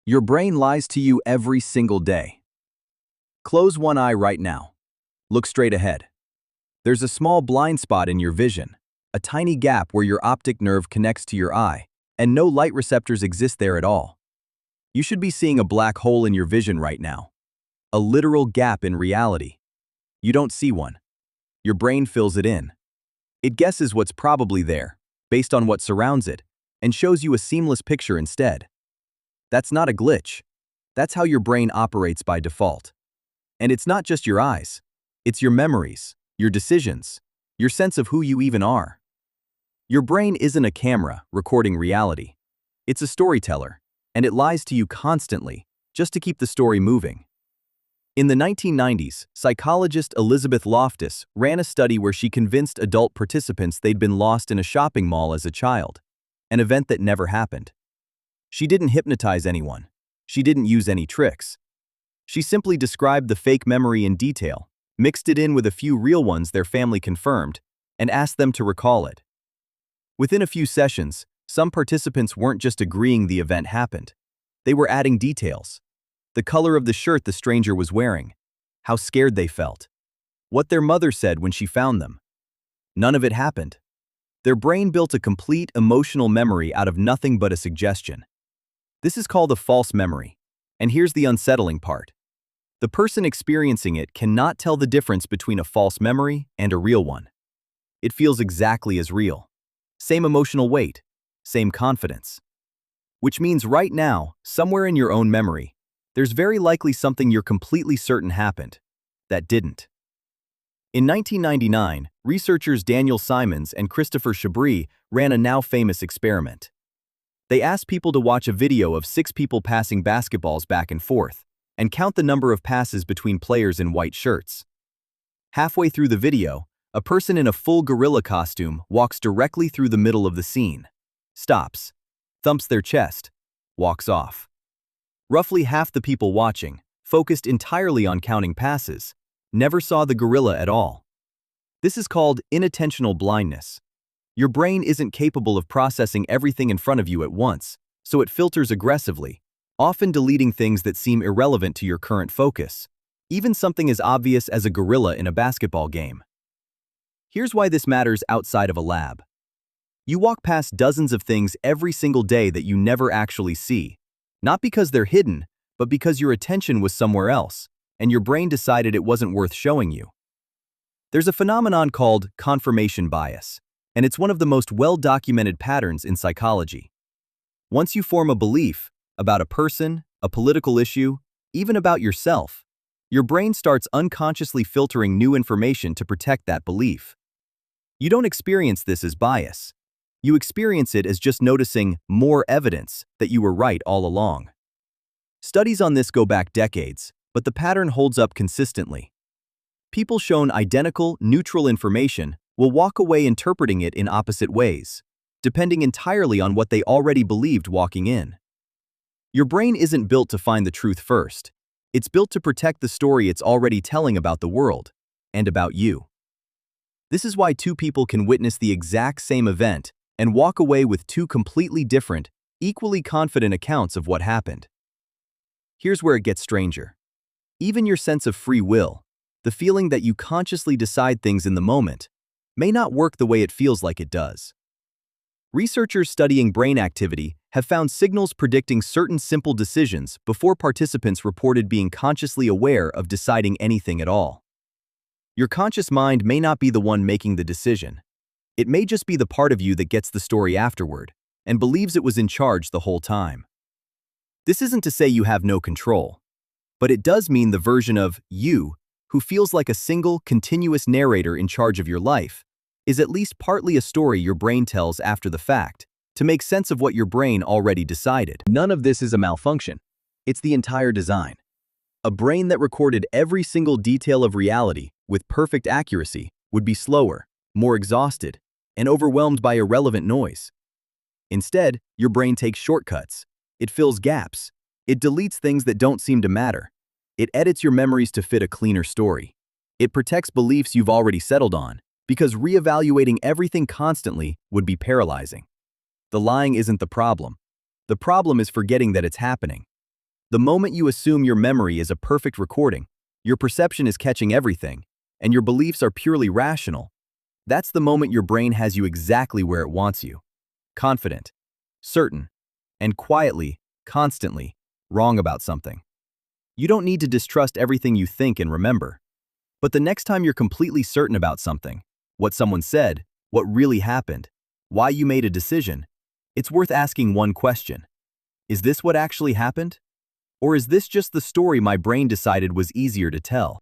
Your brain lies to you every single day. Close one eye right now. Look straight ahead. There's a small blind spot in your vision, a tiny gap where your optic nerve connects to your eye, and no light receptors exist there at all. You should be seeing a black hole in your vision right now. A literal gap in reality. You don't see one. Your brain fills it in. It guesses what's probably there, based on what surrounds it, and shows you a seamless picture instead. That's not a glitch. That's how your brain operates by default. And it's not just your eyes. It's your memories, your decisions, your sense of who you even are. Your brain isn't a camera recording reality. It's a storyteller, and it lies to you constantly, just to keep the story moving. In the 1990s, psychologist Elizabeth Loftus ran a study where she convinced adult participants they'd been lost in a shopping mall as a child, an event that never happened. She didn't hypnotize anyone. She didn't use any tricks. She simply described the fake memory in detail, mixed it in with a few real ones their family confirmed, and asked them to recall it. Within a few sessions, some participants weren't just agreeing the event happened. They were adding details. The color of the shirt the stranger was wearing, how scared they felt, what their mother said when she found them. None of it happened. Their brain built a complete emotional memory out of nothing but a suggestion. This is called a false memory. And here's the unsettling part. The person experiencing it cannot tell the difference between a false memory and a real one. It feels exactly as real. Same emotional weight, same confidence. Which means right now, somewhere in your own memory, there's very likely something you're completely certain happened that didn't. In 1999, researchers Daniel Simons and Christopher Chabris ran a now famous experiment. They asked people to watch a video of 6 people passing basketballs back and forth, and count the number of passes between players in white shirts. Halfway through the video, a person in a full gorilla costume walks directly through the middle of the scene, stops, thumps their chest, walks off. Roughly half the people watching, focused entirely on counting passes, never saw the gorilla at all. This is called inattentional blindness. Your brain isn't capable of processing everything in front of you at once, so it filters aggressively, often deleting things that seem irrelevant to your current focus, even something as obvious as a gorilla in a basketball game. Here's why this matters outside of a lab. You walk past dozens of things every single day that you never actually see, not because they're hidden, but because your attention was somewhere else, and your brain decided it wasn't worth showing you. There's a phenomenon called confirmation bias, and it's one of the most well-documented patterns in psychology. Once you form a belief about a person, a political issue, even about yourself, your brain starts unconsciously filtering new information to protect that belief. You don't experience this as bias. You experience it as just noticing more evidence that you were right all along. Studies on this go back decades, but the pattern holds up consistently. People shown identical, neutral information will walk away interpreting it in opposite ways, depending entirely on what they already believed walking in. Your brain isn't built to find the truth first. It's built to protect the story it's already telling about the world and about you. This is why 2 people can witness the exact same event and walk away with 2 completely different, equally confident accounts of what happened. Here's where it gets stranger. Even your sense of free will, the feeling that you consciously decide things in the moment, may not work the way it feels like it does. Researchers studying brain activity have found signals predicting certain simple decisions before participants reported being consciously aware of deciding anything at all. Your conscious mind may not be the one making the decision. It may just be the part of you that gets the story afterward and believes it was in charge the whole time. This isn't to say you have no control, but it does mean the version of you who feels like a single, continuous narrator in charge of your life is at least partly a story your brain tells after the fact, to make sense of what your brain already decided. None of this is a malfunction. It's the entire design. A brain that recorded every single detail of reality with perfect accuracy would be slower, more exhausted, and overwhelmed by irrelevant noise. Instead, your brain takes shortcuts. It fills gaps. It deletes things that don't seem to matter. It edits your memories to fit a cleaner story. It protects beliefs you've already settled on, because reevaluating everything constantly would be paralyzing. The lying isn't the problem. The problem is forgetting that it's happening. The moment you assume your memory is a perfect recording, your perception is catching everything, and your beliefs are purely rational, that's the moment your brain has you exactly where it wants you. Confident, certain, and quietly, constantly, wrong about something. You don't need to distrust everything you think and remember. But the next time you're completely certain about something, what someone said, what really happened, why you made a decision, it's worth asking one question. Is this what actually happened? Or is this just the story my brain decided was easier to tell?